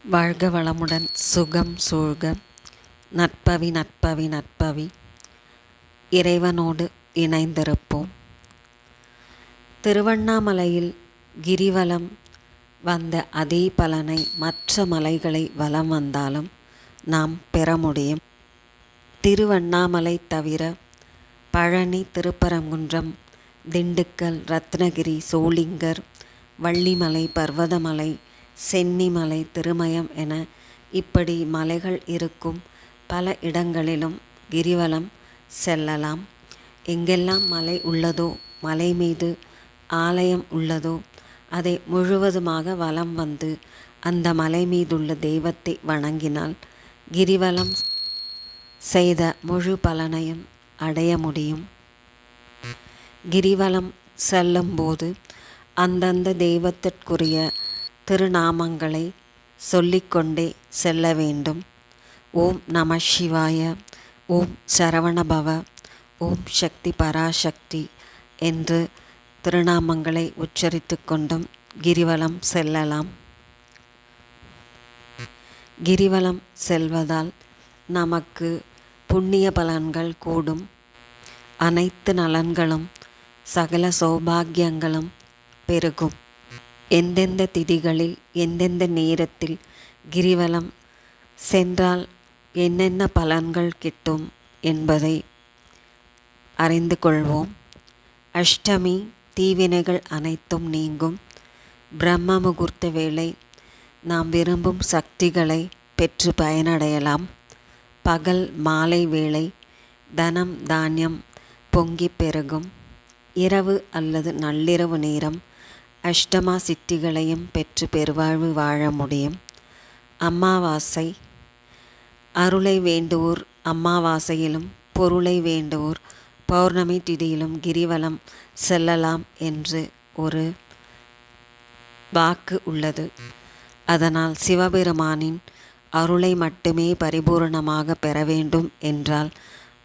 வாழ்க வளமுடன், சுகம் சூழ்க. நற்பவி நற்பவி நற்பவி. இறைவனோடு இணைந்திருப்போம். திருவண்ணாமலையில் கிரிவலம் வந்த அதே பலனை மற்ற மலைகளை வலம் வந்தாலும் நாம் பெற முடியும். திருவண்ணாமலை தவிர பழனி, திருப்பரங்குன்றம், திண்டுக்கல், ரத்னகிரி, சோளிங்கர், வள்ளிமலை, பர்வதமலை, சென்னிமலை, திருமயம் என இப்படி மலைகள் இருக்கும் பல இடங்களிலும் கிரிவலம் செல்லலாம். எங்கெல்லாம் மலை உள்ளதோ, மலை மீது ஆலயம் உள்ளதோ அதை முழுவதுமாக வலம் வந்து அந்த மலை மீதுள்ள தெய்வத்தை வணங்கினால் கிரிவலம் செய்த முழு பலனையும் அடைய முடியும். கிரிவலம் செல்லும்போது அந்தந்த தெய்வத்திற்குரிய திருநாமங்களை சொல்லிக்கொண்டே செல்ல வேண்டும். ஓம் நம சிவாய, ஓம் சரவணபவ, ஓம் சக்தி பராசக்தி என்று திருநாமங்களை உச்சரித்து கொண்டும் கிரிவலம் செல்லலாம். கிரிவலம் செல்வதால் நமக்கு புண்ணிய பலன்கள் கூடும். அனைத்து நலன்களும் சகல சௌபாகியங்களும் பெருகும். எந்தெந்த திதிகளில் எந்தெந்த நேரத்தில் கிரிவலம் சென்றால் என்னென்ன பலன்கள் கிட்டும் என்பதை அறிந்து கொள்வோம். அஷ்டமி தீவினைகள் அனைத்தும் நீங்கும். பிரம்ம முகூர்த்த வேளை நாம் விரும்பும் சக்திகளை பெற்று பயனடையலாம். பகல் மாலை வேளை தனம் தானியம் பொங்கி பெருகும். இரவு அல்லது நள்ளிரவு நேரம் அஷ்டமா சித்திகளையும் பெற்று பெருவாழ்வு வாழ முடியும். அமாவாசை அருளை வேண்டுவோர் அமாவாசையிலும், பொருளை வேண்டுவோர் பௌர்ணமி திதியிலும் கிரிவலம் செல்லலாம் என்று ஒரு வாக்கு உள்ளது. அதனால் சிவபெருமானின் அருளை மட்டுமே பரிபூரணமாக பெற வேண்டும் என்றால்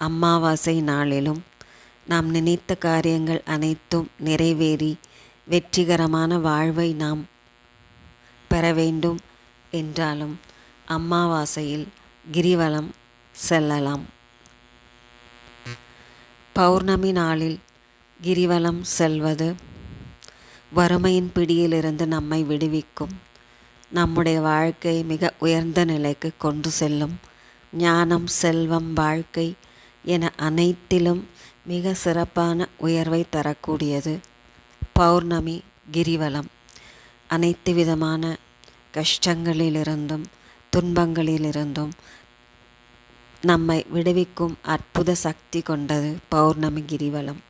அமாவாசை நாளிலும் நாம் நினைத்த காரியங்கள் அனைத்தும் நிறைவேறி வெற்றிகரமான வாழ்வை நாம் பெற வேண்டும் என்றாலும் அமாவாசையில் கிரிவலம் செல்லலாம். பௌர்ணமி நாளில் கிரிவலம் செல்வது வறுமையின் பிடியிலிருந்து நம்மை விடுவிக்கும். நம்முடைய வாழ்க்கை மிக உயர்ந்த நிலைக்கு கொண்டு செல்லும். ஞானம், செல்வம், வாழ்க்கை என அனைத்திலும் மிக சிறப்பான உயர்வை தரக்கூடியது பௌர்ணமி கிரிவலம். அனைத்து விதமான கஷ்டங்களிலிருந்தும் துன்பங்களிலிருந்தும் நம்மை விடுவிக்கும் அற்புத சக்தி கொண்டது பௌர்ணமி கிரிவலம்.